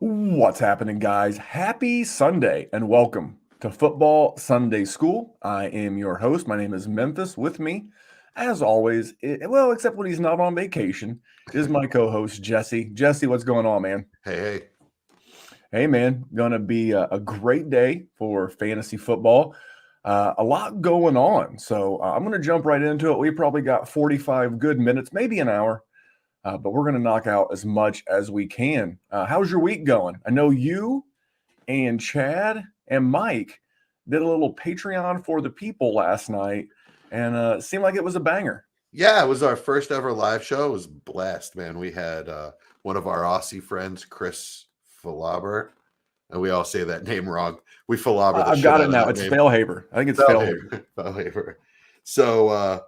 What's happening, guys? Happy Sunday and welcome to Football Sunday School. I am your host. My name is Memphis. With me, as always, well, except when he's not on vacation, is my co host, Jesse. Jesse, what's going on, man? Hey. Hey, man, gonna be a great day for fantasy football. A lot going on. So I'm going to jump right into it. We probably got 45 good minutes, maybe an hour. But we're going to knock out as much as we can. How's your week going? I know you and Chad and Mike did a little Patreon for the people last night, and it seemed like it was a banger. Yeah, it was our first ever live show. It was a blast, man. We had one of our Aussie friends, Chris Falaber, and we all say that name wrong. We Falaber the I've shit got out it of now. that It's name. Failhaver. I think it's Failhaver. Failhaver. So,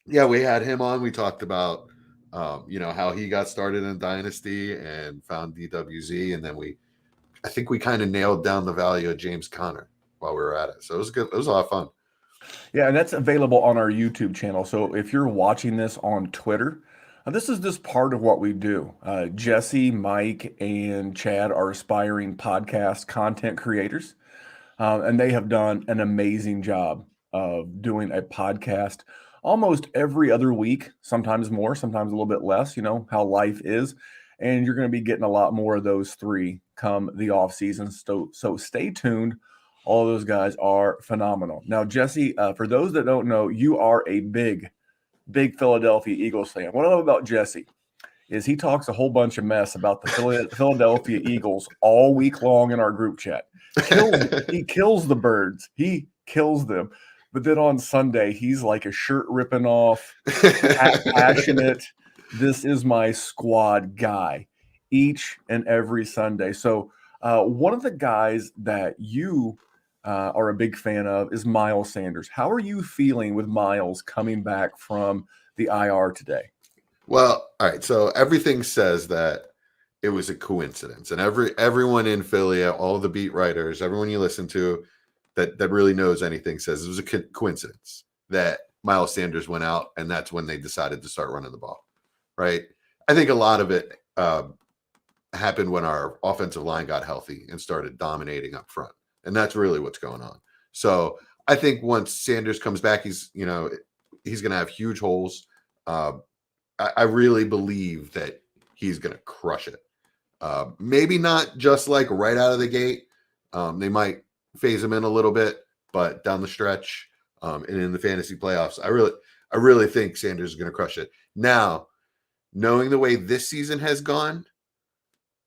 yeah, we had him on. We talked about, how he got started in Dynasty and found DWZ, and then I think we kind of nailed down the value of James Conner while we were at it. So it was good. It was a lot of fun. Yeah, and that's available on our YouTube channel. So if you're watching this on Twitter, this is just part of what we do. Jesse, Mike, and Chad are aspiring podcast content creators, and they have done an amazing job of doing a podcast almost every other week, sometimes more, sometimes a little bit less, you know, how life is. And you're going to be getting a lot more of those three come the off season. So stay tuned. All of those guys are phenomenal. Now, Jesse, for those that don't know, you are a big Philadelphia Eagles fan. What I love about Jesse is he talks a whole bunch of mess about the Philadelphia Eagles all week long in our group chat. He kills the birds. He kills them. But then on Sunday, he's like a shirt ripping off, passionate. This is my squad guy each and every Sunday. So one of the guys that you are a big fan of is Miles Sanders. How are you feeling with Miles coming back from the IR today? Well, all right. So everything says that it was a coincidence, and everyone in Philly, all the beat writers, everyone you listen to that really knows anything says it was a coincidence that Miles Sanders went out, and that's when they decided to start running the ball. Right. I think a lot of it happened when our offensive line got healthy and started dominating up front, and that's really what's going on. So I think once Sanders comes back, he's going to have huge holes. I really believe that he's going to crush it. Maybe not just like right out of the gate. They might phase him in a little bit, but down the stretch and in the fantasy playoffs, I really think Sanders is going to crush it. Now, knowing the way this season has gone,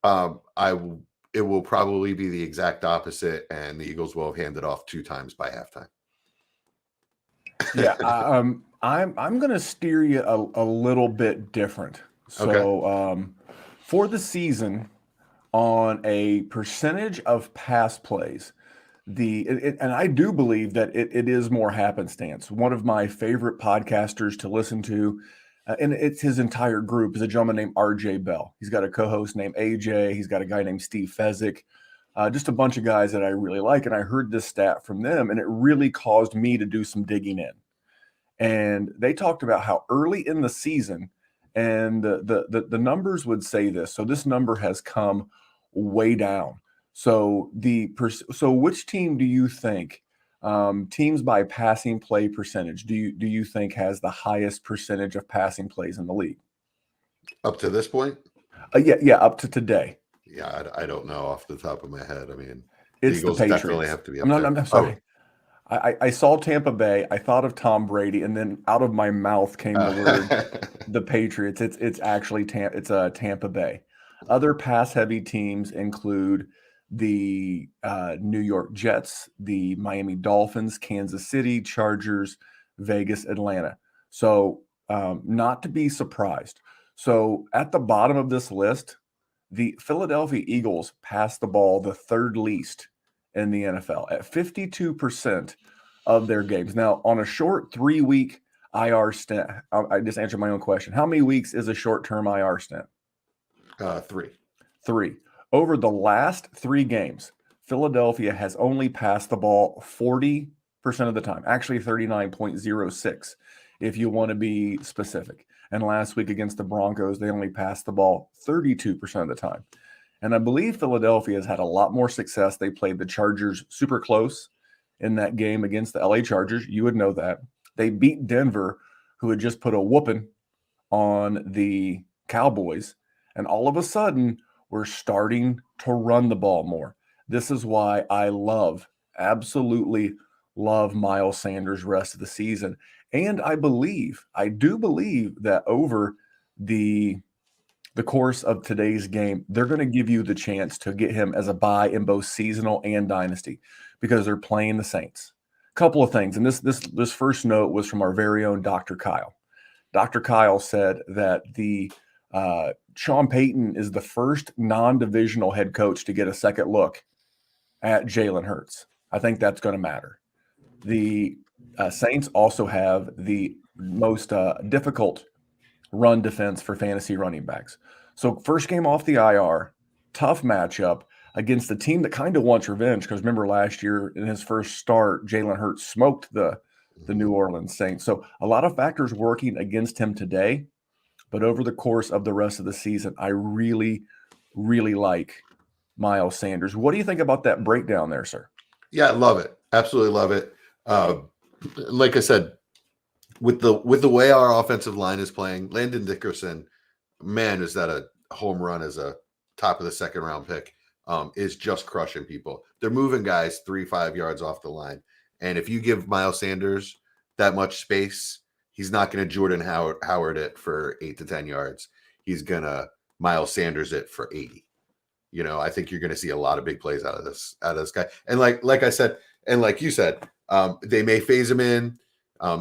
it will probably be the exact opposite, and the Eagles will have handed off 2 times by halftime. Yeah, I'm going to steer you a little bit different. So Okay. For the season, on a percentage of pass plays, and I do believe that it is more happenstance. One of my favorite podcasters to listen to, and it's his entire group, is a gentleman named RJ Bell. He's got a co-host named AJ. He's got a guy named Steve Fezzik. Just a bunch of guys that I really like. And I heard this stat from them, and it really caused me to do some digging in. And they talked about how early in the season, and the numbers would say this. So this number has come way down. So which team do you think, teams by passing play percentage, do you think has the highest percentage of passing plays in the league? Up to this point? Yeah, up to today. Yeah, I don't know off the top of my head. I mean, the It's the Eagles definitely Patriots. have to be I'm up not. there. I'm sorry. I saw Tampa Bay. I thought of Tom Brady, and then out of my mouth came the word the Patriots. It's actually Tampa Bay. Other pass heavy teams include the New York Jets, the Miami Dolphins, Kansas City, Chargers, Vegas, Atlanta. So not to be surprised. So at the bottom of this list, the Philadelphia Eagles pass the ball the third least in the NFL at 52% of their games. Now, on a short 3-week IR stint, I just answered my own question. How many weeks is a short-term IR stint? 3. 3. Over the last 3 games, Philadelphia has only passed the ball 40% of the time, actually 39.06 if you want to be specific. And last week against the Broncos, they only passed the ball 32% of the time. And I believe Philadelphia has had a lot more success. They played the Chargers super close in that game against the LA Chargers. You would know that. They beat Denver, who had just put a whooping on the Cowboys. And all of a sudden, we're starting to run the ball more. This is why I absolutely love Miles Sanders rest of the season. And I do believe that over the course of today's game, they're going to give you the chance to get him as a buy in both seasonal and dynasty because they're playing the Saints. Couple of things, and this first note was from our very own Dr. Kyle. Dr. Kyle said that the Sean Payton is the first non-divisional head coach to get a second look at Jalen Hurts. I think that's going to matter. The Saints also have the most difficult run defense for fantasy running backs. So first game off the IR, tough matchup against the team that kind of wants revenge because remember last year in his first start, Jalen Hurts smoked the New Orleans Saints. So a lot of factors working against him today, but over the course of the rest of the season, I really, really like Miles Sanders. What do you think about that breakdown there, sir? Yeah, I love it. Absolutely love it. Like I said, with the way our offensive line is playing, Landon Dickerson, man, is that a home run as a top of the second round pick, is just crushing people. They're moving guys 3-5 yards off the line. And if you give Miles Sanders that much space, he's not going to Jordan Howard it for 8 to 10 yards. He's going to Miles Sanders it for 80. I think you're going to see a lot of big plays out of this guy. And like I said, and like you said, they may phase him in.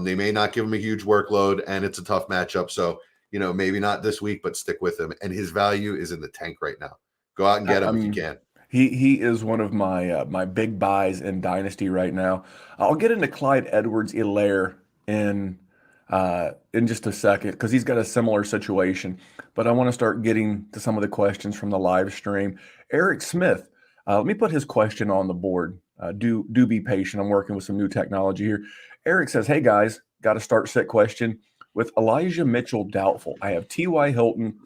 They may not give him a huge workload, and it's a tough matchup. So, maybe not this week, but stick with him. And his value is in the tank right now. Go out and get him if you can. He is one of my my big buys in Dynasty right now. I'll get into Clyde Edwards-Helaire in just a second because he's got a similar situation. But I want to start getting to some of the questions from the live stream. Eric Smith, let me put his question on the board. Do be patient. I'm working with some new technology here. Eric says, "Hey guys, got a start set question with Elijah Mitchell doubtful. I have T.Y. Hilton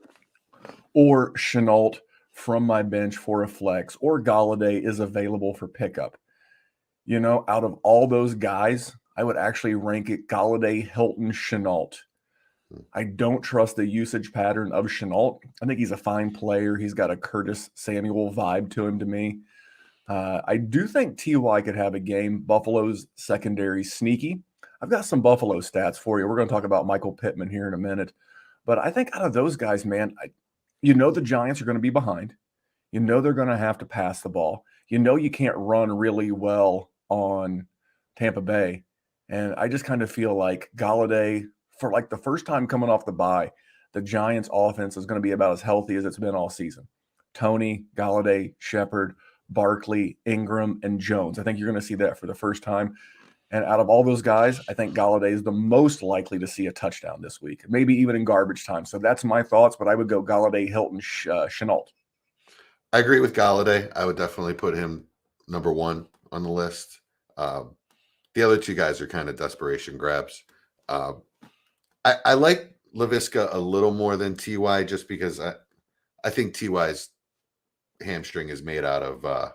or Shenault from my bench for a flex, or Galladay is available for pickup. Out of all those guys, I would actually rank it Galladay, Hilton, Shenault. I don't trust the usage pattern of Shenault. I think he's a fine player. He's got a Curtis Samuel vibe to him to me. I do think T.Y. could have a game. Buffalo's secondary sneaky. I've got some Buffalo stats for you. We're going to talk about Michael Pittman here in a minute. But I think out of those guys, man, the Giants are going to be behind. They're going to have to pass the ball. You can't run really well on Tampa Bay. And I just kind of feel like Galladay, for like the first time coming off the bye, the Giants offense is going to be about as healthy as it's been all season. Tony, Galladay, Shepard, Barkley, Ingram, and Jones. I think you're going to see that for the first time. And out of all those guys, I think Galladay is the most likely to see a touchdown this week, maybe even in garbage time. So that's my thoughts, but I would go Galladay, Hilton, Shenault. I agree with Galladay. I would definitely put him number one on the list. The other two guys are kind of desperation grabs. I like LaVisca a little more than TY just because I think TY's hamstring is made out of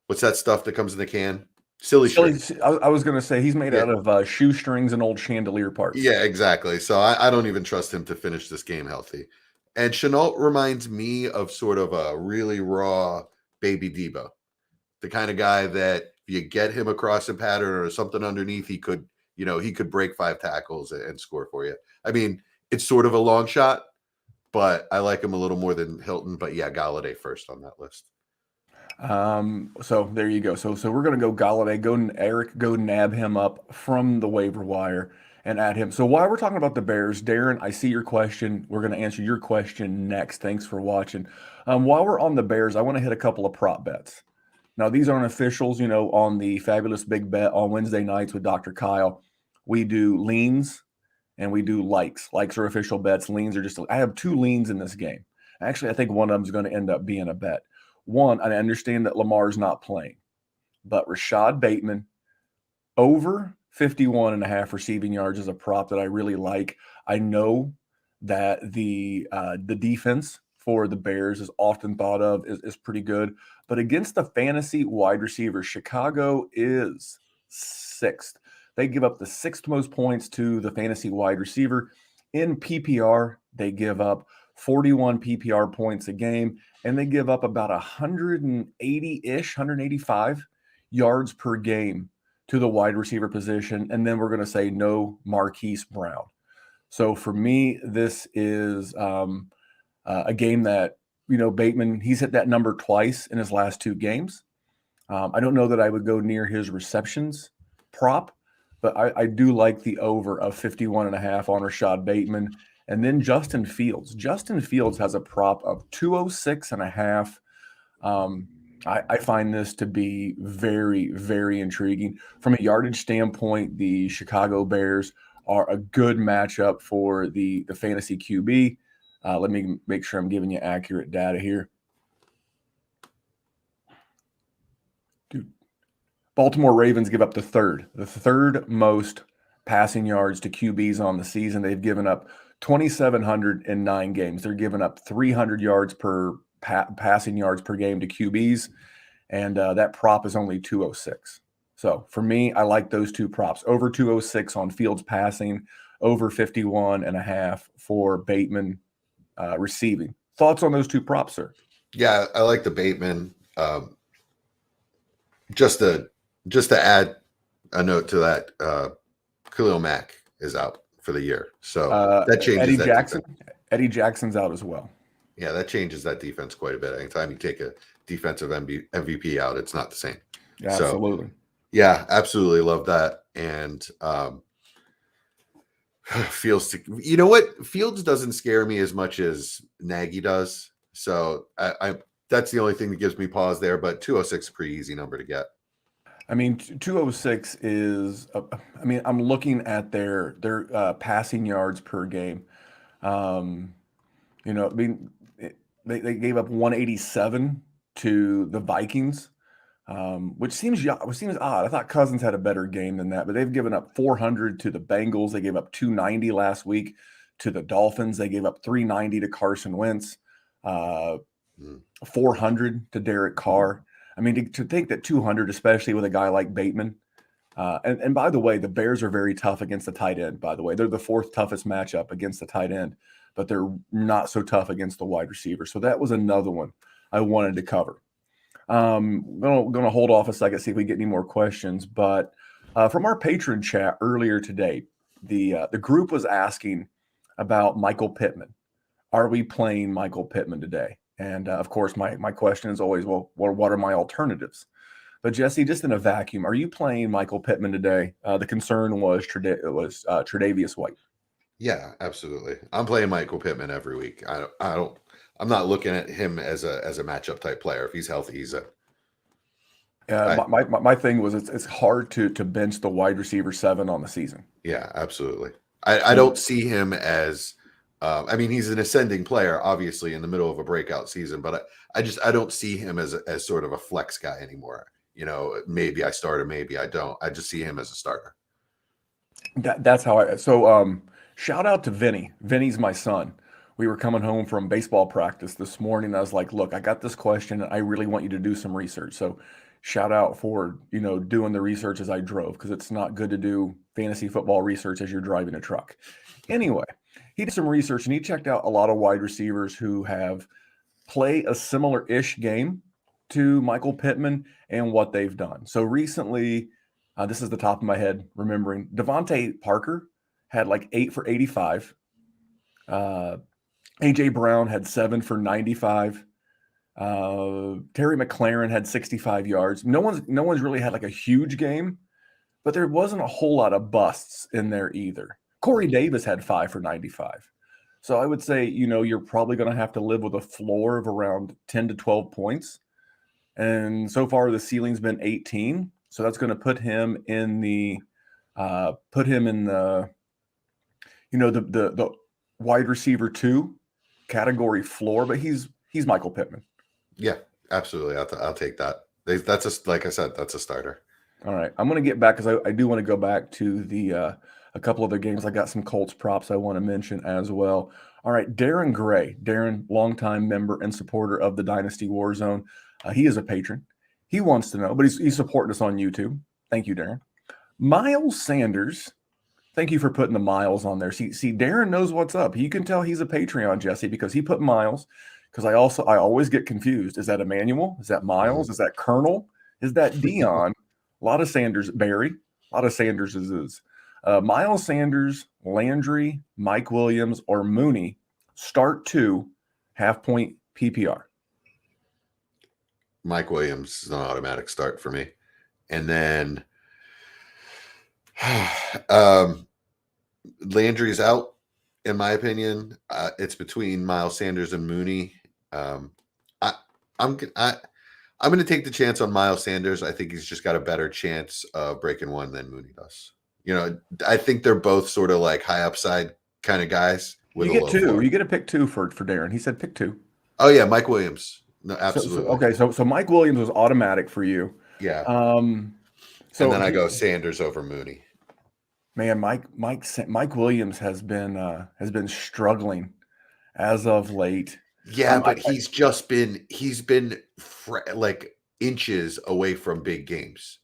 what's that stuff that comes in the can? Silly string. I was going to say he's made out of shoestrings and old chandelier parts. Yeah, exactly. So I don't even trust him to finish this game healthy. And Shenault reminds me of sort of a really raw baby Debo, the kind of guy that if you get him across a pattern or something underneath, he could break 5 tackles and score for you. I mean, it's sort of a long shot, but I like him a little more than Hilton. But yeah, Galladay first on that list. So there you go. So we're going to go Galladay, Eric, go nab him up from the waiver wire and add him. So while we're talking about the Bears, Darren, I see your question. We're going to answer your question next. Thanks for watching. While we're on the Bears, I want to hit a couple of prop bets. Now, these aren't officials, on the Fabulous Big Bet on Wednesday nights with Dr. Kyle. We do leans and we do likes. Likes are official bets. Leans are I have 2 leans in this game. Actually, I think one of them is going to end up being a bet. One, I understand that Lamar's not playing, but Rashad Bateman over 51.5 receiving yards is a prop that I really like. I know that the defense for the Bears is often thought of is pretty good. But against the fantasy wide receivers, Chicago is sixth. They give up the sixth most points to the fantasy wide receiver. In PPR, they give up 41 PPR points a game, and they give up about 180-ish, 185 yards per game to the wide receiver position. And then we're going to say no Marquise Brown. So for me, this is a game that, Bateman, he's hit that number twice in his last two games. I don't know that I would go near his receptions prop, but I do like the over of 51.5 on Rashad Bateman. And then Justin Fields. Justin Fields has a prop of 206.5. I find this to be very, very intriguing. From a yardage standpoint, the Chicago Bears are a good matchup for the fantasy QB. Let me make sure I'm giving you accurate data here. Dude, Baltimore Ravens give up the third most passing yards to QBs on the season. They've given up 2,700 in 9 games. They're giving up 300 yards per passing yards per game to QBs, and that prop is only 206. So for me, I like those two props. Over 206 on Fields passing, over 51.5 for Bateman receiving. Thoughts on those two props, sir? Yeah, I like the Bateman. Just to add a note to that, Khalil Mack is out for the year, so that changes. Eddie Jackson. Eddie Jackson's out as well. Yeah, that changes that defense quite a bit. Anytime you take a defensive MVP out, it's not the same. Yeah, absolutely. So, yeah, absolutely love that. And Fields, you know what? Fields doesn't scare me as much as Nagy does. So I that's the only thing that gives me pause there. But 206 is a pretty easy number to get. I mean, 206 is. I'm looking at their passing yards per game. They gave up 187 to the Vikings, which seems odd. I thought Cousins had a better game than that, but they've given up 400 to the Bengals. They gave up 290 last week to the Dolphins. They gave up 390 to Carson Wentz, 400 to Derek Carr. I mean, to think that 200, especially with a guy like Bateman. And by the way, the Bears are very tough against the tight end, by the way. They're the fourth toughest matchup against the tight end, but they're not so tough against the wide receiver. So that was another one I wanted to cover. I'm going to hold off a second, see if we get any more questions. But from our patron chat earlier today, the group was asking about Michael Pittman. Are we playing Michael Pittman today? And of course, my question is always, well, what are my alternatives? But Jesse, just in a vacuum, are you playing Michael Pittman today? The concern was Tre'Davious White. Yeah, absolutely. I'm playing Michael Pittman every week. I'm not looking at him as a matchup type player. If he's healthy, he's a. My thing was it's hard to bench the wide receiver 7 on the season. Yeah, absolutely. I don't see him as. He's an ascending player, obviously, in the middle of a breakout season, but I don't see him as sort of a flex guy anymore. Maybe I start him, maybe I don't. I just see him as a starter. That's how I. So shout out to Vinny. Vinny's my son. We were coming home from baseball practice this morning. I was like, look, I got this question. I really want you to do some research. So shout out for, doing the research as I drove, because it's not good to do fantasy football research as you're driving a truck. Anyway, he did some research and he checked out a lot of wide receivers who have played a similar-ish game to Michael Pittman and what they've done. So recently, this is the top of my head, remembering Devontae Parker had like 8 for 85. A.J. Brown had 7 for 95. Terry McLaurin had 65 yards. No one's really had like a huge game, but there wasn't a whole lot of busts in there either. Corey Davis had 5 for 95. So I would say, you're probably going to have to live with a floor of around 10 to 12 points. And so far the ceiling's been 18. So that's going to put him in the the wide receiver 2 category floor, but he's Michael Pittman. Yeah, absolutely. I'll take that. That's like I said, that's a starter. All right. I'm going to get back, because I do want to go back to the a couple other games. I got some Colts props I want to mention as well. All right, Darren Gray. Darren, longtime member and supporter of the Dynasty Warzone. He is a patron. He wants to know, but he's supporting us on YouTube. Thank you, Darren. Miles Sanders. Thank you for putting the Miles on there. See, Darren knows what's up. You can tell he's a Patreon, Jesse, because he put Miles. Because I always get confused. Is that Emmanuel? Is that Miles? Is that Colonel? Is that Dion? A lot of Sanders, Barry. A lot of Sanders is. Miles Sanders, Landry, Mike Williams, or Mooney start 2 half-point PPR. Mike Williams is an automatic start for me. And then Landry's out, in my opinion. It's between Miles Sanders and Mooney. I'm going to take the chance on Miles Sanders. I think he's just got a better chance of breaking one than Mooney does. I think they're both sort of like high upside kind of guys. You get 2. Floor. You get a pick 2 for Darren. He said pick 2. Oh yeah, Mike Williams. No, absolutely. So Mike Williams was automatic for you. Yeah. And then I go Sanders over Mooney. Man, Mike Williams has been struggling as of late. Yeah, but he's been like inches away from big games.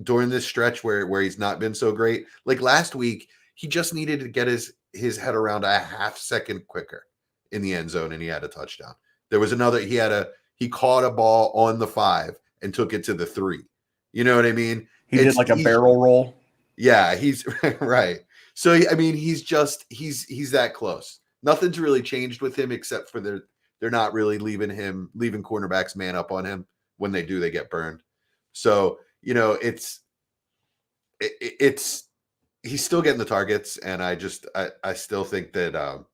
During this stretch where he's not been so great. Like last week, he just needed to get his head around a half second quicker in the end zone, and he had a touchdown. There was another. He caught a ball on the 5 and took it to the 3. You know what I mean? He did like a barrel roll. Yeah, he's right. So I mean, he's that close. Nothing's really changed with him except for they're not really leaving cornerbacks man up on him. When they do, they get burned. So it's he's still getting the targets, and I still think that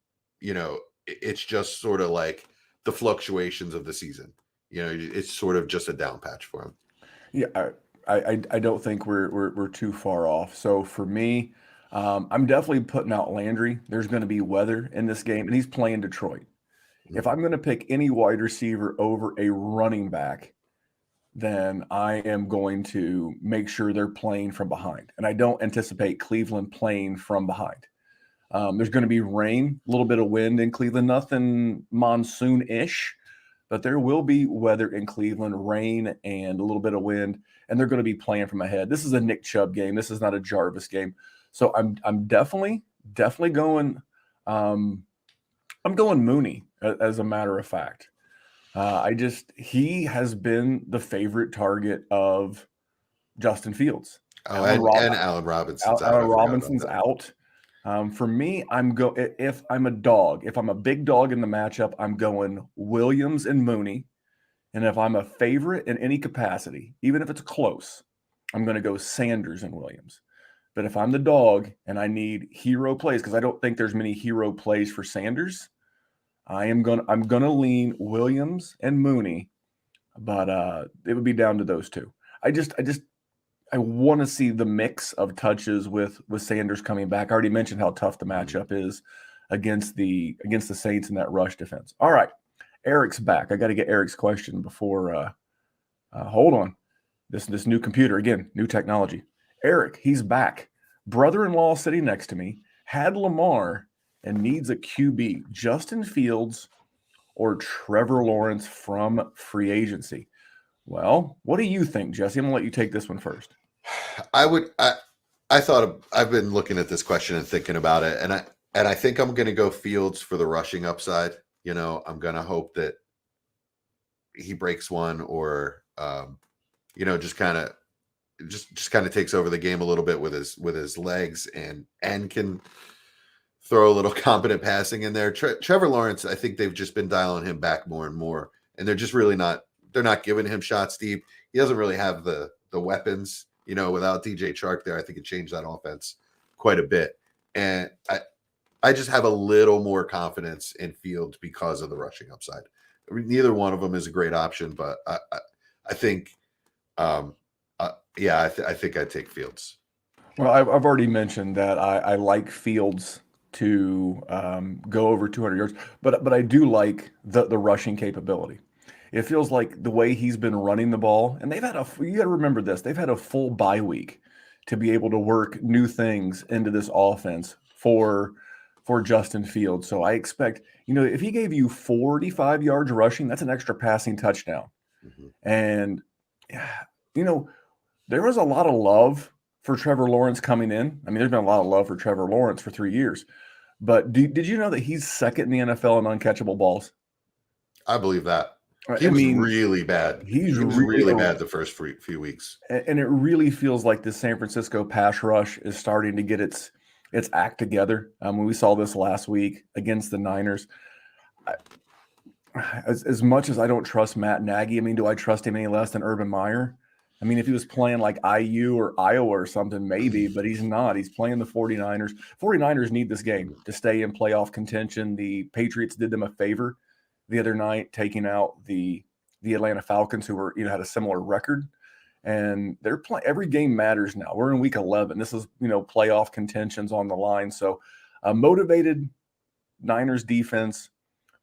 it's just sort of like the fluctuations of the season. It's sort of just a down patch for him. Yeah, I don't think we're too far off. So for me, I'm definitely putting out Landry. There's going to be weather in this game, and he's playing Detroit. Mm-hmm. If I'm going to pick any wide receiver over a running back, then I am going to make sure they're playing from behind. And I don't anticipate Cleveland playing from behind. There's going to be rain, a little bit of wind in Cleveland, nothing monsoon-ish, but there will be weather in Cleveland, rain and a little bit of wind, and they're going to be playing from ahead. This is a Nick Chubb game. This is not a Jarvis game. So I'm definitely going I'm going Mooney, as a matter of fact. He has been the favorite target of Justin Fields. And Allen Robinson's out. Allen Robinson's out. For me, if I'm a big dog in the matchup, I'm going Williams and Mooney. And if I'm a favorite in any capacity, even if it's close, I'm going to go Sanders and Williams. But if I'm the dog and I need hero plays, because I don't think there's many hero plays for Sanders, I'm gonna lean Williams and Mooney, but it would be down to those 2. I want to see the mix of touches with Sanders coming back. I already mentioned how tough the matchup is against the Saints in that rush defense. All right, Eric's back. I got to get Eric's question before. Hold on, this new computer again, new technology. Eric, he's back. Brother-in-law sitting next to me had Lamar and needs a QB, Justin Fields or Trevor Lawrence from free agency. Well, what do you think, Jesse? I'm going to let you take this one first. I've been looking at this question and thinking about it, and I think I'm going to go Fields for the rushing upside. I'm going to hope that he breaks one or, just kind of takes over the game a little bit with his legs and can throw a little competent passing in there. Trevor Lawrence, I think they've just been dialing him back more and more, and they're just really not. They're not giving him shots deep. He doesn't really have the weapons. Without DJ Chark there, I think it changed that offense quite a bit. And I just have a little more confidence in Fields because of the rushing upside. I mean, neither one of them is a great option, but I think, I think I'd take Fields. Well, I've already mentioned that I like Fields to go over 200 yards, but I do like the rushing capability. It feels like the way he's been running the ball, and you got to remember this, they've had a full bye week to be able to work new things into this offense for for Justin Fields. So I expect, if he gave you 45 yards rushing, that's an extra passing touchdown. Mhm. And, there was a lot of love for Trevor Lawrence coming in. I mean, there's been a lot of love for Trevor Lawrence for 3 years. But did you know that he's second in the NFL in uncatchable balls? I believe that. He I was mean, really bad. he's He was really bad the first few weeks. and it really feels like the San Francisco pass rush is starting to get its act together. When we saw this last week against the Niners, as much as I don't trust Matt Nagy, I mean, do I trust him any less than Urban Meyer? I mean, if he was playing like IU or Iowa or something, maybe, but he's not. He's playing the 49ers. 49ers need this game to stay in playoff contention. The Patriots did them a favor the other night, taking out the Atlanta Falcons, who were had a similar record. And they're playing. Every game matters now. We're in week 11. This is playoff contentions on the line. So, a motivated Niners defense,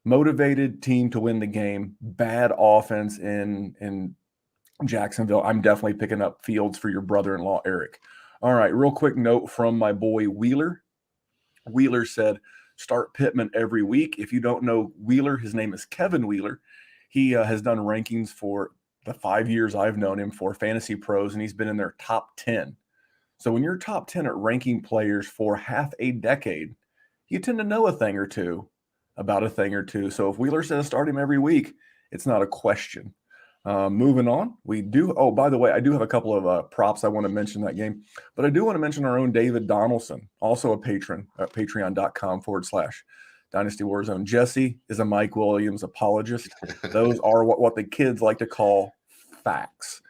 motivated team to win the game. Bad offense in Jacksonville. I'm definitely picking up Fields for your brother-in-law, Eric. All right, real quick note from my boy Wheeler. Wheeler said, start Pittman every week. If you don't know Wheeler, his name is Kevin Wheeler. He has done rankings for the 5 years I've known him for Fantasy Pros, and he's been in their top 10. So when you're top 10 at ranking players for half a decade, you tend to know a thing or two about a thing or two. So if Wheeler says start him every week, it's not a question. Moving on, by the way, I do have a couple of props I want to mention that game, but I do want to mention our own David Donaldson, also a patron at patreon.com/Dynasty Warzone. Jesse is a Mike Williams apologist. Those are what the kids like to call facts.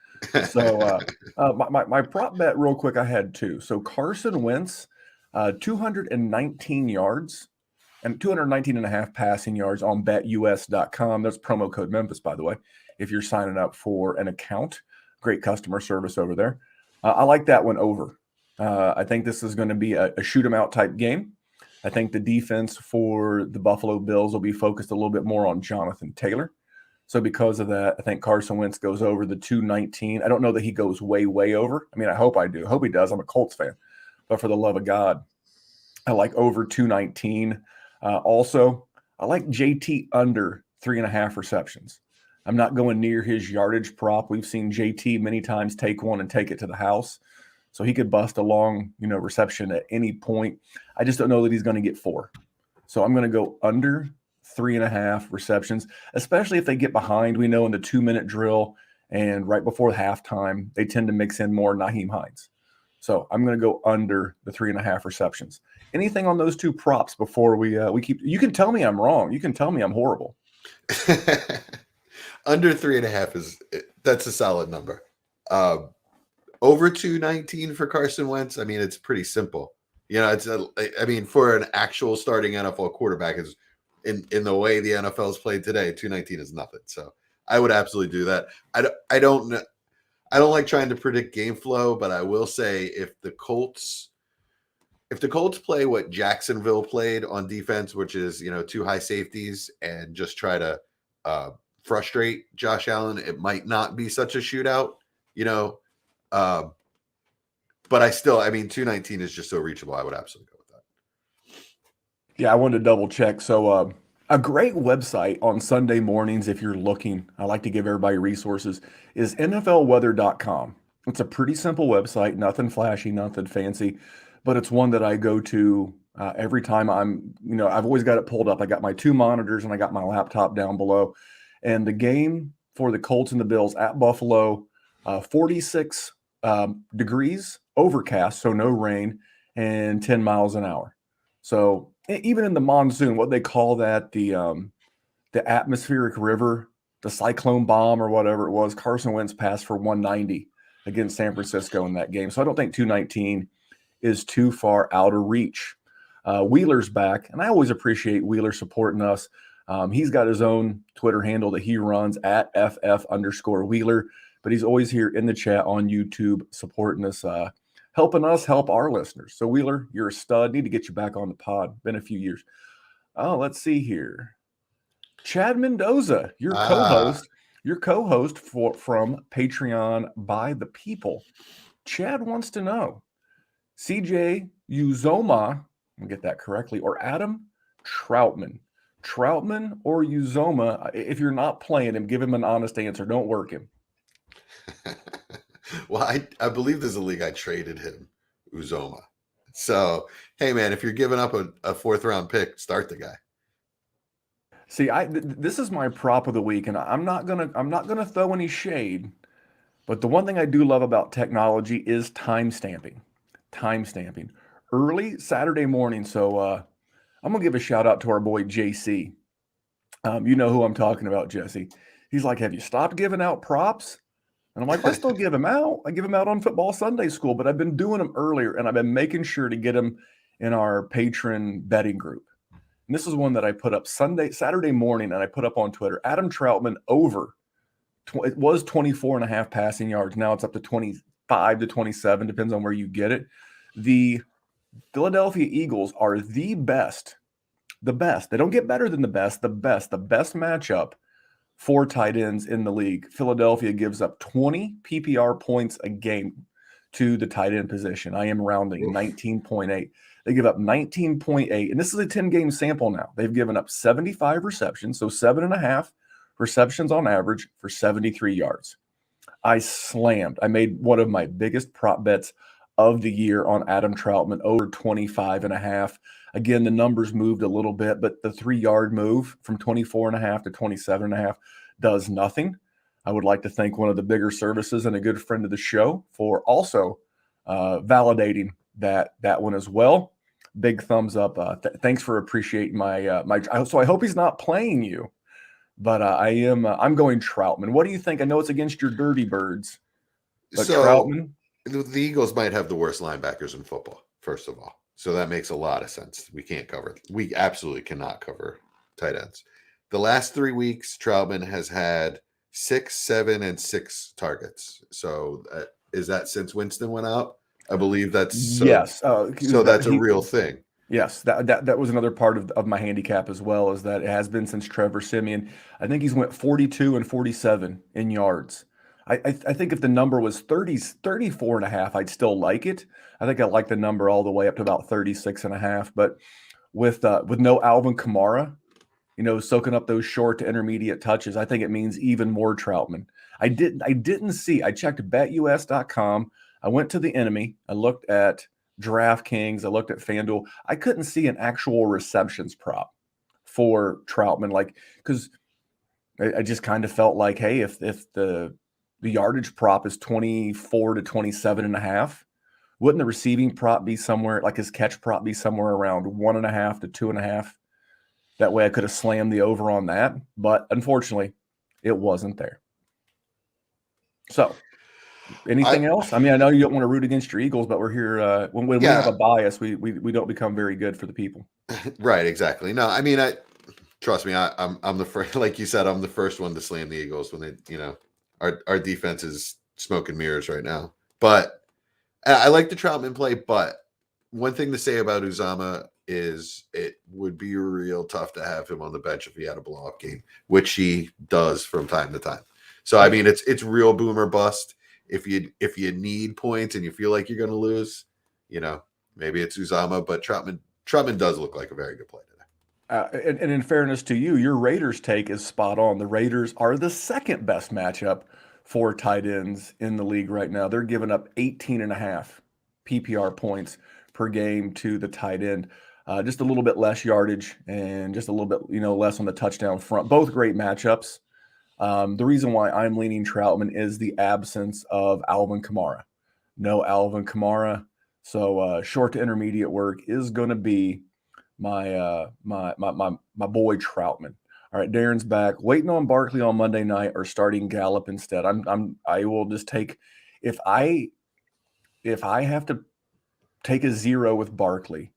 So my prop bet real quick, I had two. So Carson Wentz, 219 yards and 219 and a half passing yards on betus.com. That's promo code Memphis, by the way, if you're signing up for an account. Great customer service over there. I like that one over. I think this is going to be a shoot 'em out type game. I think the defense for the Buffalo Bills will be focused a little bit more on Jonathan Taylor. So because of that, I think Carson Wentz goes over the 219. I don't know that he goes way, way over. I mean, I hope I do. I hope he does. I'm a Colts fan. But for the love of God, I like over 219. Also, I like JT under 3.5 receptions. I'm not going near his yardage prop. We've seen JT many times take one and take it to the house. So he could bust a long, reception at any point. I just don't know that he's going to get 4. So I'm going to go under 3.5 receptions, especially if they get behind. We know in the 2-minute drill and right before halftime, they tend to mix in more Nyheim Hines. So I'm going to go under the 3.5 receptions. Anything on those two props before we keep? You can tell me I'm wrong. You can tell me I'm horrible. Under 3.5 that's a solid number. Over 219 for Carson Wentz. I mean, it's pretty simple. For an actual starting NFL quarterback, is in the way the NFL is played today, 219 is nothing. So I would absolutely do that. I don't like trying to predict game flow, but I will say if the Colts play what Jacksonville played on defense, which is, 2 high safeties and just try to frustrate Josh Allen, it might not be such a shootout, but 219 is just so reachable. I would absolutely go with that. Yeah, I wanted to double check. So a great website on Sunday mornings, if you're looking, I like to give everybody resources, is Nflweather.com. It's a pretty simple website, nothing flashy, nothing fancy, but it's one that I go to every time I've always got it pulled up. I got my 2 monitors and I got my laptop down below. And the game for the Colts and the Bills at Buffalo, 46 degrees, overcast, so no rain, and 10 miles an hour. So even in the monsoon, what they call that, the atmospheric river, the cyclone bomb or whatever it was, Carson Wentz passed for 190 against San Francisco in that game. So I don't think 219 is too far out of reach. Wheeler's back, and I always appreciate Wheeler supporting us. He's got his own Twitter handle that he runs at @FF_Wheeler, but he's always here in the chat on YouTube supporting us, helping us help our listeners. So Wheeler, you're a stud. Need to get you back on the pod. Been a few years. Oh, let's see here. Chad Mendoza, your co-host from Patreon by the People. Chad wants to know, CJ Uzoma I'll get that correctly, or Adam Troutman. Troutman or Uzoma. If you're not playing him, give him an honest answer. Don't work him. Well, I believe there's a league I traded him, Uzoma. So, hey, man, if you're giving up a fourth round pick, start the guy. See, this is my prop of the week, and I'm not gonna throw any shade. But the one thing I do love about technology is time stamping. Time stamping. Early Saturday morning. So I'm going to give a shout out to our boy JC. You know who I'm talking about, Jesse. He's like, have you stopped giving out props? And I'm like, I still give them out. I give them out on Football Sunday School, but I've been doing them earlier, and I've been making sure to get them in our patron betting group. And this is one that I put up Saturday morning, and I put up on Twitter. Adam Troutman over. It was 24 and a half passing yards. Now it's up to 25 to 27, depends on where you get it. The Philadelphia Eagles are the best. They don't get better than the best matchup for tight ends in the league. Philadelphia gives up 20 PPR points a game to the tight end position. I am rounding 19.8. They give up 19.8, and this is a 10-game sample now. They've given up 75 receptions, so 7.5 receptions on average for 73 yards. I made one of my biggest prop bets of the year on Adam Troutman, over 25.5. Again, the numbers moved a little bit, but the 3-yard move from 24.5 to 27.5 does nothing. I would like to thank one of the bigger services and a good friend of the show for also validating that one as well. Big thumbs up. Thanks for appreciating my. So I hope he's not playing you. But I'm going Troutman. What do you think? I know it's against your Dirty Birds, but So Troutman. the Eagles might have the worst linebackers in football, first of all. So that makes a lot of sense. We absolutely cannot cover tight ends. The last 3 weeks, Troutman has had 6, 7, and 6 targets. So is that since Winston went out? I believe that's so. Yes. So that's a real thing. Yes, that was another part of my handicap as well, is that it has been since Trevor Siemian. I think he's went 42 and 47 in yards. I think if the number was 34 and a half, I'd still like it. I think I like the number all the way up to about 36 and a half. But with no Alvin Kamara, soaking up those short to intermediate touches, I think it means even more Troutman. I didn't see. I checked betus.com. I went to the enemy. I looked at DraftKings. I looked at FanDuel. I couldn't see an actual receptions prop for Troutman, because I just kind of felt like, hey, if the yardage prop is 24 to 27 and a half, wouldn't the receiving prop be somewhere, like his catch prop be somewhere around 1.5 to 2.5? That way I could have slammed the over on that, but unfortunately it wasn't there. So anything else? I mean, I know you don't want to root against your Eagles, but we're here. When we have a bias, we don't become very good for the people. Right, exactly. No, I mean, trust me. I'm the first, like you said, I'm the first one to slam the Eagles when they, our defense is smoke and mirrors right now. But I like the Troutman play. But one thing to say about Uzama is it would be real tough to have him on the bench if he had a blow-up game, which he does from time to time. So I mean, it's real boom or bust. If you need points and you feel like you're going to lose, maybe it's Uzama. But Troutman does look like a very good play today. And in fairness to you, your Raiders take is spot on. The Raiders are the second best matchup for tight ends in the league right now. They're giving up 18.5 PPR points per game to the tight end. Just a little bit less yardage and just a little bit, less on the touchdown front. Both great matchups. The reason why I'm leaning Troutman is the absence of Alvin Kamara. No Alvin Kamara. So short to intermediate work is going to be my boy Troutman. All right, Darren's back. Waiting on Barkley on Monday night or starting Gallup instead. I will just take, if I have to take a 0 with Barkley,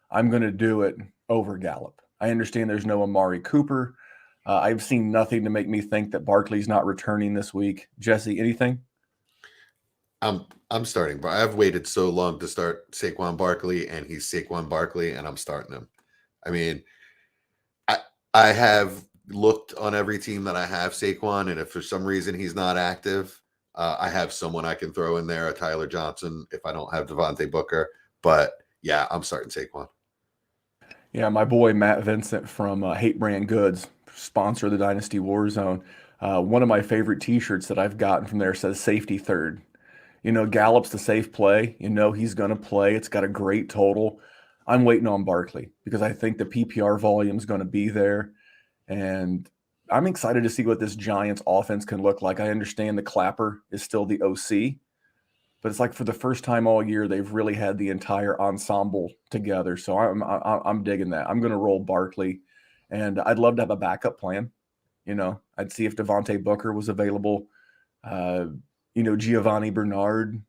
I'm going to do it over Gallup. I understand there's no Amari Cooper. I've seen nothing to make me think that Barkley's not returning this week. Jesse, anything? I'm starting. I've waited so long to start Saquon Barkley, and he's Saquon Barkley, and I'm starting him. I mean, I have looked on every team that I have Saquon, and if for some reason he's not active, I have someone I can throw in there, a Tyler Johnson, if I don't have Devontae Booker. But yeah, I'm starting Saquon. Yeah, my boy Matt Vincent from Hate Brand Goods, sponsor of the Dynasty Warzone. One of my favorite T-shirts that I've gotten from there says "Safety Third." You know, Gallup's the safe play. You know he's going to play. It's got a great total. I'm waiting on Barkley because I think the PPR volume is going to be there, and I'm excited to see what this Giants offense can look like. I understand the Clapper is still the OC, but it's like for the first time all year they've really had the entire ensemble together. So I'm digging that. I'm going to roll Barkley, and I'd love to have a backup plan. You know, I'd see if Devontae Booker was available. Uh, Giovanni Bernard.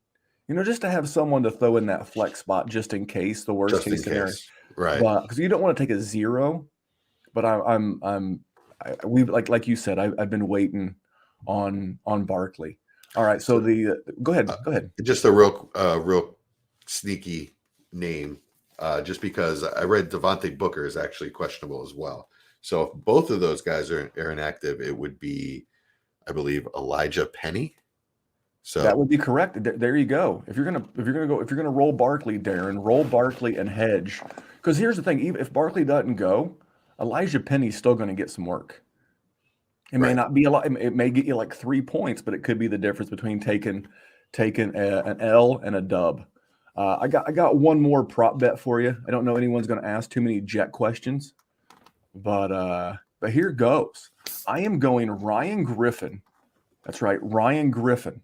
You know, just to have someone to throw in that flex spot just in case, the worst just in case scenario. case. Right. But because you don't want to take a zero, but we like you said, I've been waiting on Barkley. All right, so So go ahead, go ahead. just a real sneaky name, just because I read Devontae Booker is actually questionable as well. So if both of those guys are inactive, it would be, I believe, Elijah Penny. That So would be correct. There you go. If you're gonna roll Barkley, Darren, roll Barkley and hedge. Because here's the thing: even if Barkley doesn't go, Elijah Penny's still going to get some work. It may right, not be a lot. It may get you like 3 points, but it could be the difference between taking an L and a dub. I got one more prop bet for you. I don't know anyone's going to ask too many Jet questions, but here goes. I am going Ryan Griffin. That's right, Ryan Griffin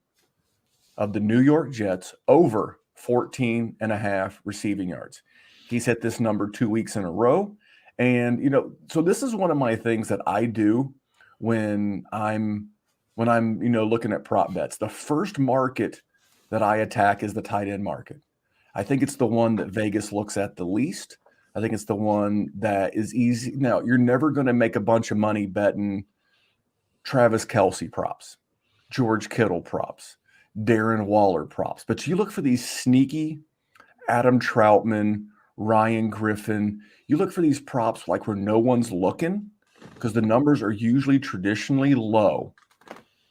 of the New York Jets over 14 and a half receiving yards. He's hit this number 2 weeks in a row. And, so this is one of my things that I do when I'm looking at prop bets. The first market that I attack is the tight end market. I think it's the one that Vegas looks at the least. I think it's the one that is easy. Now, you're never going to make a bunch of money betting Travis Kelce props, George Kittle props, Darren Waller props. But you look for these sneaky Adam Troutman, Ryan Griffin. You look for these props like where no one's looking because the numbers are usually traditionally low.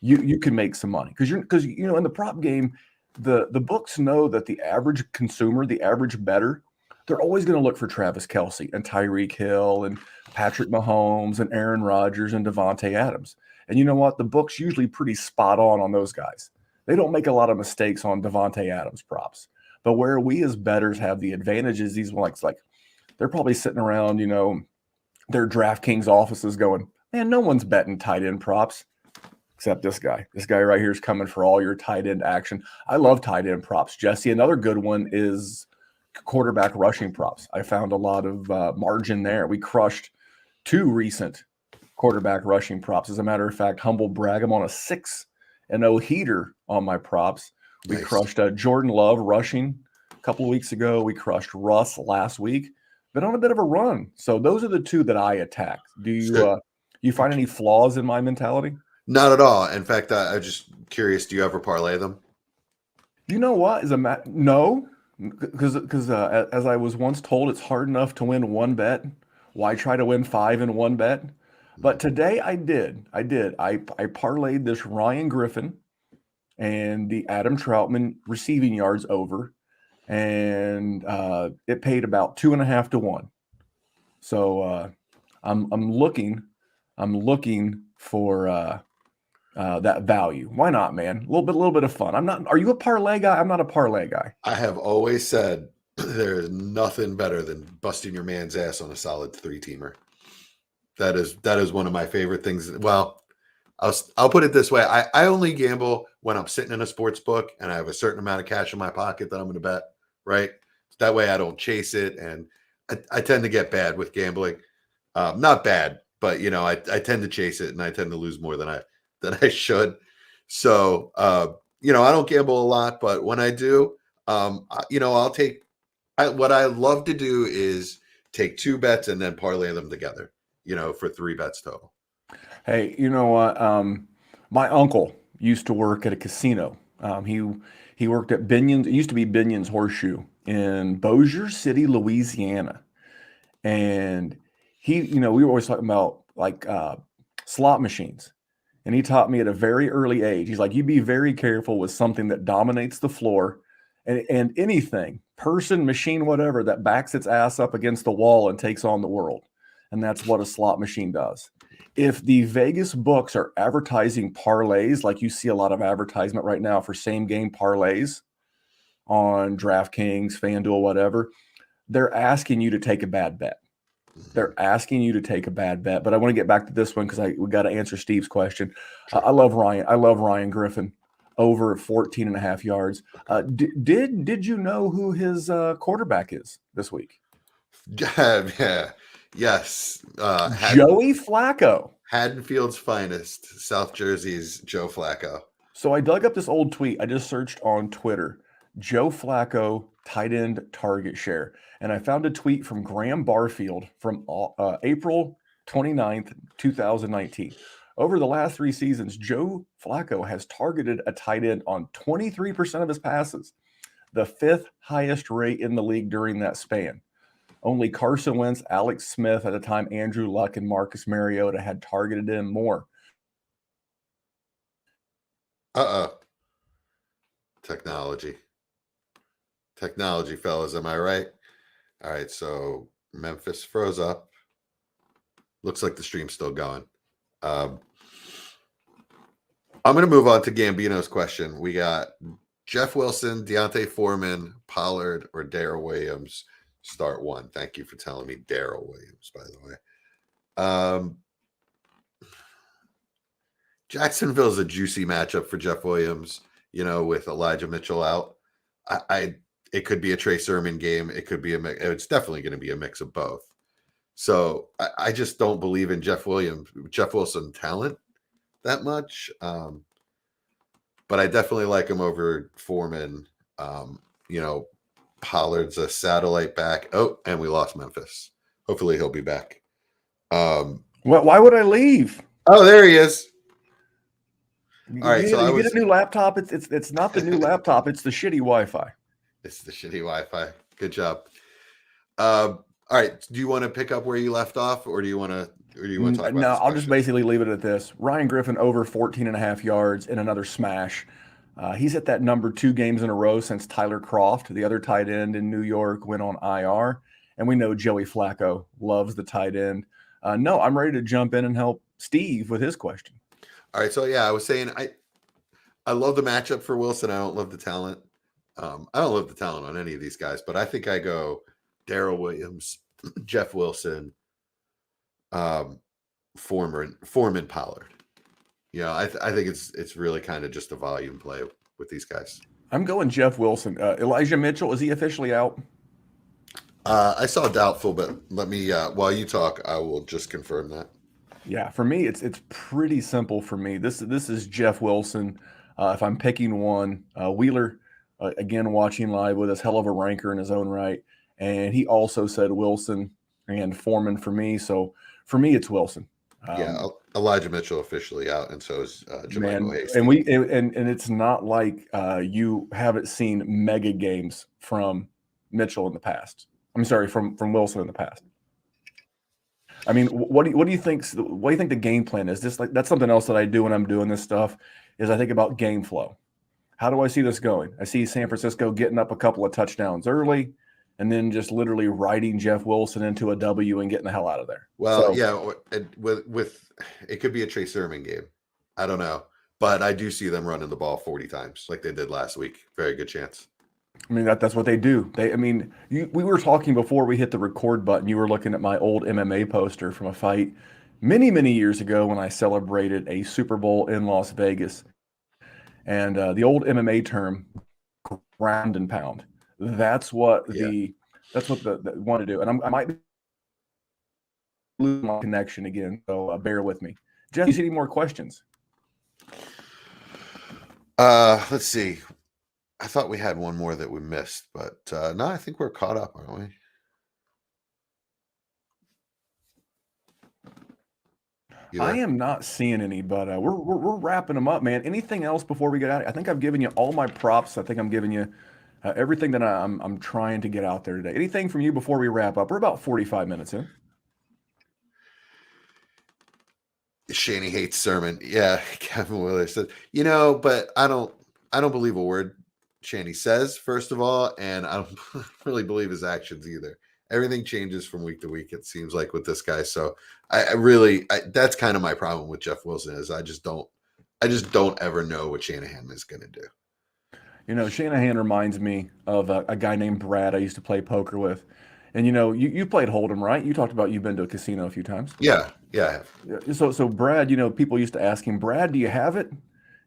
You can make some money because in the prop game, the books know that the average consumer, the average bettor, they're always going to look for Travis Kelce and Tyreek Hill and Patrick Mahomes and Aaron Rodgers and Devontae Adams. And you know what? The book's usually pretty spot on those guys. They don't make a lot of mistakes on Devontae Adams props. But where we as bettors have the advantages, these ones like they're probably sitting around, their DraftKings offices going, man, no one's betting tight end props except this guy. This guy right here is coming for all your tight end action. I love tight end props, Jesse. Another good one is quarterback rushing props. I found a lot of margin there. We crushed 2 recent quarterback rushing props. As a matter of fact, humble brag, I'm on a 6-0 heater on my props. We nice. crushed Jordan Love rushing a couple of weeks ago. We crushed Russ last week. Been on a bit of a run. So those are the 2 that I attack. Do you find any flaws in my mentality? Not at all. In fact, I'm just curious. Do you ever parlay them? You know what? No, because as I was once told, it's hard enough to win one bet. Why try to win 5 in one bet? But today I did. I parlayed this Ryan Griffin and the Adam Troutman receiving yards over, and it paid about 2.5 to 1. So I'm looking for that value. Why not, man? A little bit of fun. Are you a parlay guy? I'm not a parlay guy. I have always said there is nothing better than busting your man's ass on a solid 3-teamer. That is one of my favorite things. Well, I'll put it this way. I only gamble when I'm sitting in a sports book and I have a certain amount of cash in my pocket that I'm going to bet, right? That way I don't chase it. And I tend to get bad with gambling. Not bad, but I tend to chase it and I tend to lose more than I should. So, I don't gamble a lot, but when I do, I'll take, what I love to do is take 2 bets and then parlay them together, for 3 bets total. Hey, you know what? My uncle used to work at a casino. He worked at Binion's. It used to be Binion's Horseshoe in Bossier City, Louisiana. And we were always talking about like slot machines. And he taught me at a very early age. He's like, you be very careful with something that dominates the floor and anything person, machine, whatever, that backs its ass up against the wall and takes on the world. And that's what a slot machine does. If the Vegas books are advertising parlays, like you see a lot of advertisement right now for same game parlays on DraftKings, FanDuel, whatever, they're asking you to take a bad bet. They're asking you to take a bad bet. But I want to get back to this one because we got to answer Steve's question. Sure. I love Ryan. I love Ryan Griffin over 14 and a half yards. Did you know who his quarterback is this week? Yeah. Yes. Joey Flacco. Haddonfield's finest, South Jersey's Joe Flacco. So I dug up this old tweet. I just searched on Twitter, Joe Flacco tight end target share. And I found a tweet from Graham Barfield from April 29th, 2019. Over the last 3 seasons, Joe Flacco has targeted a tight end on 23% of his passes, the 5th highest rate in the league during that span. Only Carson Wentz, Alex Smith, at the time Andrew Luck, and Marcus Mariota had targeted him more. Technology, fellas. Am I right? All right. So Memphis froze up. Looks like the stream's still going. I'm going to move on to Gambino's question. We got Jeff Wilson, Deontay Foreman, Pollard, or Darrell Williams. Start one. Thank you for telling me Darrell Williams, by the way. Jacksonville's a juicy matchup for Jeff Williams, with Elijah Mitchell out. It could be a Trey Sermon game. It could be it's definitely going to be a mix of both. So I just don't believe in Jeff Wilson talent that much. But I definitely like him over Foreman. Pollard's a satellite back. Oh, and we lost Memphis. Hopefully he'll be back. Why would I leave? Oh, there he is. All right, so you get a new laptop. It's not the new laptop. It's the shitty Wi-Fi. It's the shitty Wi-Fi. Good job. All right. Do you want to pick up where you left off, or do you want to talk about No, I'll just basically leave it at this. Ryan Griffin over 14 and a half yards in another smash. He's at that number 2 games in a row since Tyler Kroft, the other tight end in New York, went on IR. And we know Joey Flacco loves the tight end. No, I'm ready to jump in and help Steve with his question. All right. So, yeah, I was saying I love the matchup for Wilson. I don't love the talent. I don't love the talent on any of these guys, but I think I go Darrell Williams, Jeff Wilson, Foreman, Pollard. I think it's really kind of just a volume play with these guys. I'm going Jeff Wilson. Elijah Mitchell, is he officially out? I saw doubtful, but let me while you talk, I will just confirm that. Yeah, for me, it's pretty simple for me. This is Jeff Wilson. If I'm picking one, Wheeler, again, watching live with us, hell of a ranker in his own right. And he also said Wilson and Foreman for me. So for me, it's Wilson. Elijah Mitchell officially out, and so is Jermichael Hasty. And it's not like you haven't seen mega games from Mitchell in the past. I'm sorry, from Wilson in the past. I mean, what do you think? What do you think the game plan is? That's something else that I do when I'm doing this stuff. Is I think about game flow. How do I see this going? I see San Francisco getting up a couple of touchdowns early, and then just literally riding Jeff Wilson into a W and getting the hell out of there. Well, with it could be a Trey Sermon game. I don't know, but I do see them running the ball 40 times like they did last week. Very good chance. I mean, that's what they do. We were talking before we hit the record button. You were looking at my old MMA poster from a fight many, many years ago when I celebrated a Super Bowl in Las Vegas. And the old MMA term, ground and pound. That's what the want to do. And I might lose my connection again, so bear with me. Jeff, you see any more questions? Let's see. I thought we had one more that we missed, but no, I think we're caught up, aren't we? I am not seeing any, but we're wrapping them up, man. Anything else before we get out? I think I've given you all my props. I think I'm giving you everything that I'm trying to get out there today. Anything from you before we wrap up? We're about 45 minutes in. Shaney hates Sermon. Yeah, Kevin Wheeler said, but I don't believe a word Shanny says, first of all, and I don't really believe his actions either. Everything changes from week to week, it seems like, with this guy. So I really that's kind of my problem with Jeff Wilson is I just don't ever know what Shanahan is going to do. Shanahan reminds me of a guy named Brad I used to play poker with. And you played Hold'em, right? You talked about you've been to a casino a few times. Yeah, I have. Yeah, so Brad, people used to ask him, Brad, do you have it?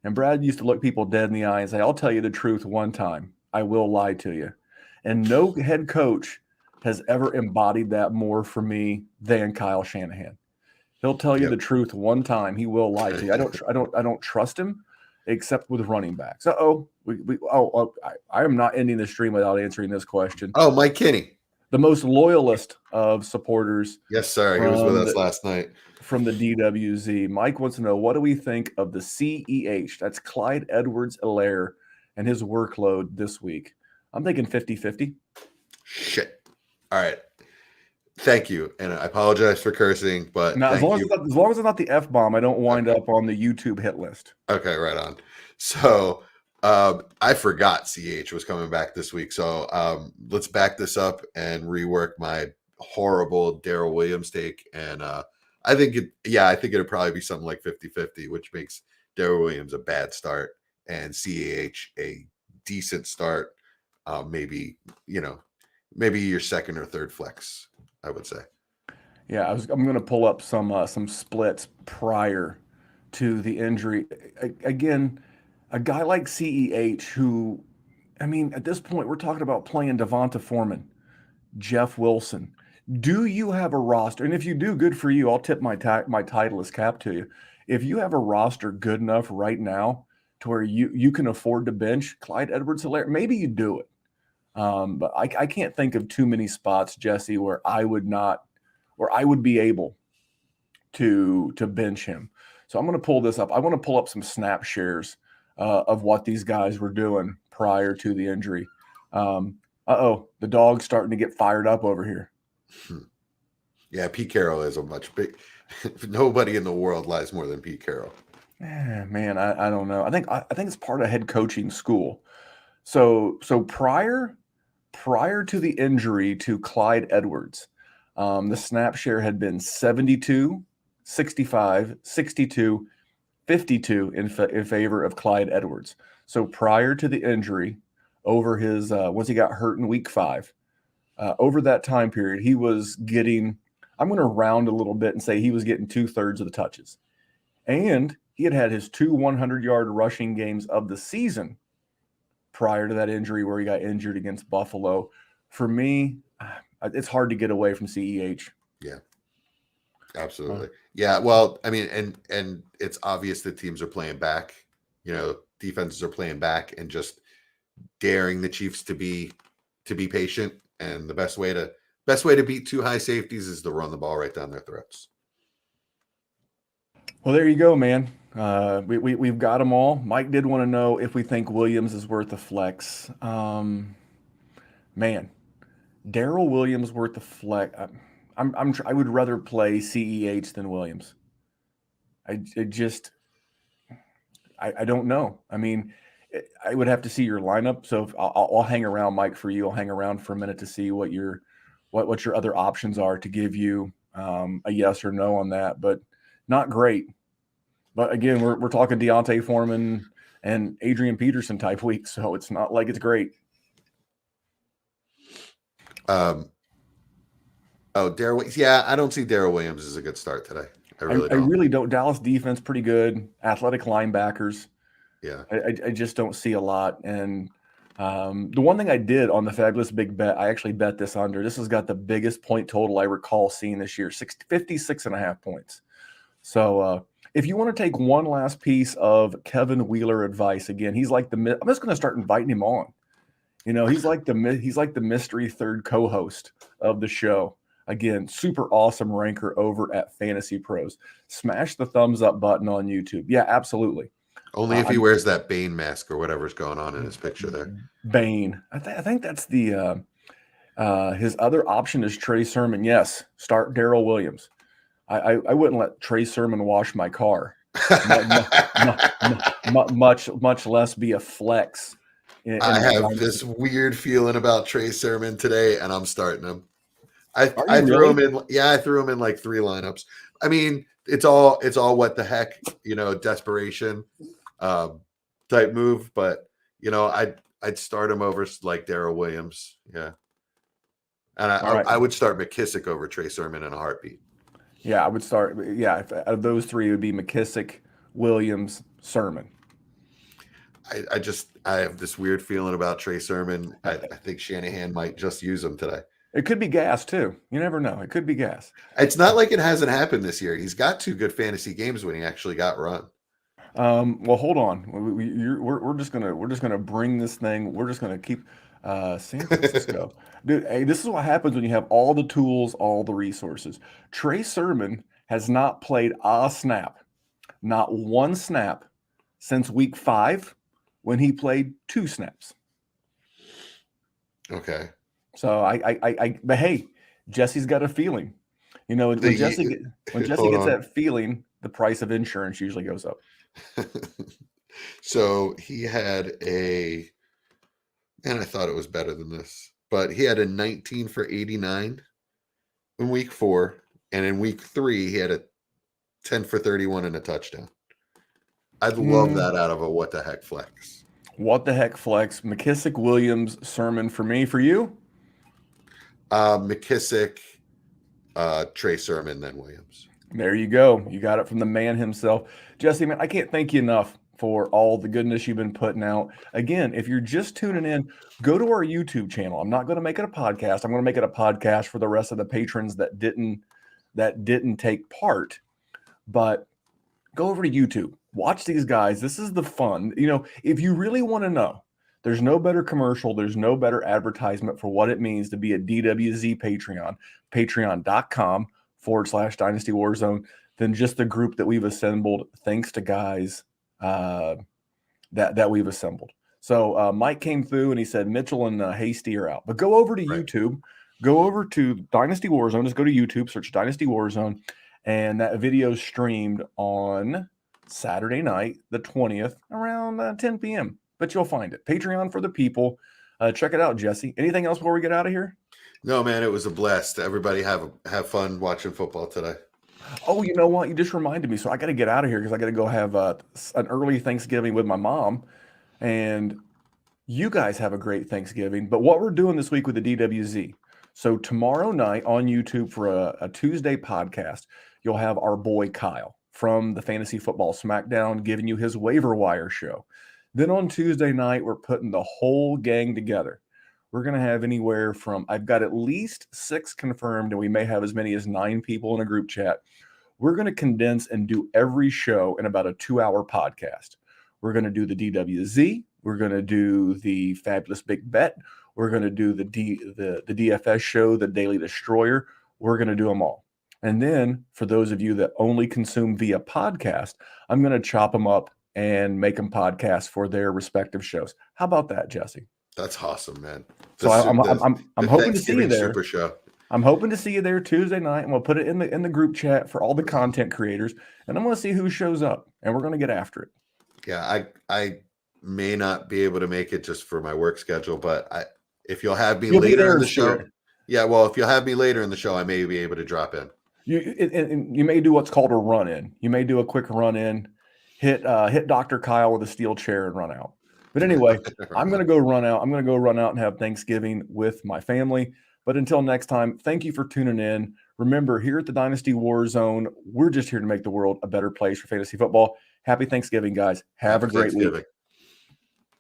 And Brad used to look people dead in the eye and say, I'll tell you the truth one time. I will lie to you. And no head coach has ever embodied that more for me than Kyle Shanahan. He'll tell you the truth one time. He will lie to you. I don't trust him, except with running backs. I am not ending the stream without answering this question. Oh, Mike Kinney, the most loyalist of supporters. Yes, sir. He was with us last night. From the DWZ. Mike wants to know, what do we think of the CEH? That's Clyde Edwards-Helaire and his workload this week. I'm thinking 50-50. Shit. All right. Thank you. And I apologize for cursing, but now, as long as it's not the F-bomb, I don't wind up on the YouTube hit list. Okay, right on. So I forgot CH was coming back this week. So let's back this up and rework my horrible Darrell Williams take. And I think it'd probably be something like 50-50, which makes Darrell Williams a bad start and CAH a decent start. Maybe your second or third flex, I would say. Yeah, I'm going to pull up some splits prior to the injury. Again, a guy like CEH who, at this point, we're talking about playing Devonta Foreman, Jeff Wilson. Do you have a roster? And if you do, good for you. I'll tip my Titleist cap to you. If you have a roster good enough right now to where you can afford to bench Clyde Edwards-Helaire, maybe you do it. But I can't think of too many spots, Jesse, where I would be able to bench him. So I'm going to pull this up. I want to pull up some snap shares of what these guys were doing prior to the injury. The dog's starting to get fired up over here. Yeah, Pete Carroll is a much big. Nobody in the world lies more than Pete Carroll. Man, I don't know. I think it's part of head coaching school. So prior to the injury to Clyde Edwards, the snap share had been 72, 65, 62, 52 in favor of Clyde Edwards. So prior to the injury, over his once he got hurt in week 5, over that time period, he was getting, I'm going to round a little bit and say he was getting 2/3 of the touches. And he had his 2 100-yard rushing games of the season prior to that injury where he got injured against Buffalo. For me, it's hard to get away from CEH. Yeah, absolutely. Yeah, well, and it's obvious that teams are playing back. Defenses are playing back and just daring the Chiefs to be patient. And the best way to beat 2 high safeties is to run the ball right down their throats. Well, there you go, man. We've got them all. Mike did want to know if we think Williams is worth a flex. Man, Darrell Williams worth a flex. I would rather play CEH than Williams. I don't know. I would have to see your lineup. So I'll hang around, Mike, for you. I'll hang around for a minute to see what your other options are to give you a yes or no on that. But not great. But again, we're talking Deontay Foreman and Adrian Peterson type week, so it's not like it's great. Darrell. Yeah, I don't see Darrell Williams as a good start today. I really don't. Dallas defense pretty good. Athletic linebackers. Yeah, I just don't see a lot. And the one thing I did on the Fabulous Big Bet, I actually bet this under. This has got the biggest point total I recall seeing this year, 56.5 points. So if you want to take one last piece of Kevin Wheeler advice, again, he's like I'm just going to start inviting him on. He's like the mystery third co-host of the show. Again, super awesome ranker over at Fantasy Pros. Smash the thumbs up button on YouTube. Yeah, absolutely. Only if he wears that Bane mask or whatever's going on in his picture there. Bane. I think that's the his other option is Trey Sermon. Yes, start Darrell Williams. I wouldn't let Trey Sermon wash my car, much less be a flex I my have dynasty. this weird feeling about Trey Sermon today, and I'm starting him. Are I you threw him really? in. Yeah, I threw him in like 3 lineups. I mean, it's all what the heck, desperation type move. But I'd start him over like Darrell Williams. Yeah, and All right. I would start McKissick over Trey Sermon in a heartbeat. Yeah, I would start. Yeah, out of those three, it would be McKissick, Williams, Sermon. I have this weird feeling about Trey Sermon. I think Shanahan might just use him today. It could be gas too. You never know. It could be gas. It's not like it hasn't happened this year. He's got 2 good fantasy games when he actually got run. Well, hold on. We're just gonna bring this thing. We're just gonna keep San Francisco, dude. Hey, this is what happens when you have all the tools, all the resources. Trey Sermon has not played a snap, not one snap, since week 5, when he played 2 snaps. Okay. So but hey, Jesse's got a feeling. When Jesse gets that feeling, the price of insurance usually goes up. So he had and I thought it was better than this, but he had a 19 for 89 in week 4, and in week 3 he had a 10 for 31 and a touchdown. I'd love that out of a what the heck flex. What the heck flex? McKissick, Williams, Sermon for me. For you? McKissick, Trey Sermon, then Williams. There you go. You got it from the man himself. Jesse, man, I can't thank you enough for all the goodness you've been putting out. Again, if you're just tuning in, go to our YouTube channel. I'm not going to make it a podcast. I'm going to make it a podcast for the rest of the patrons that didn't take part. But go over to YouTube. Watch these guys. This is the fun. If you really want to know, there's no better commercial. There's no better advertisement for what it means to be a DWZ Patreon, patreon.com/Dynasty Warzone, than just the group that we've assembled, thanks to guys that we've assembled. So Mike came through and he said Mitchell and Hasty are out. But go over to YouTube. Go over to Dynasty Warzone. Just go to YouTube, search Dynasty Warzone, and that video streamed on Saturday night, the 20th, around 10 p.m. But you'll find it. Patreon for the people. Check it out, Jesse. Anything else before we get out of here? No, man, it was a blast. Everybody have fun watching football today. Oh, you know what? You just reminded me. So I got to get out of here because I got to go have an early Thanksgiving with my mom. And you guys have a great Thanksgiving. But what we're doing this week with the DWZ. So tomorrow night on YouTube for a Tuesday podcast, you'll have our boy Kyle from the Fantasy Football Smackdown giving you his waiver wire show. Then on Tuesday night, we're putting the whole gang together. We're going to have anywhere from, I've got at least 6 confirmed, and we may have as many as 9 people in a group chat. We're going to condense and do every show in about a 2-hour podcast. We're going to do the DWZ. We're going to do the Fabulous Big Bet. We're going to do the DFS show, the Daily Destroyer. We're going to do them all. And then for those of you that only consume via podcast, I'm going to chop them up and make them podcasts for their respective shows. How about that, Jesse? That's awesome, man. So I'm hoping to see you there. Super show. I'm hoping to see you there Tuesday night, and we'll put it in the group chat for all the content creators. And I'm going to see who shows up, and we're going to get after it. Yeah, I may not be able to make it just for my work schedule, but if you'll have me later in the show, if you'll have me later in the show, I may be able to drop in. You may do what's called a run in. You may do a quick run in, hit Dr. Kyle with a steel chair and run out. But anyway, I'm going to go run out. I'm going to go run out and have Thanksgiving with my family. But until next time, thank you for tuning in. Remember, here at the Dynasty Warzone, we're just here to make the world a better place for fantasy football. Happy Thanksgiving, guys. Have a great week.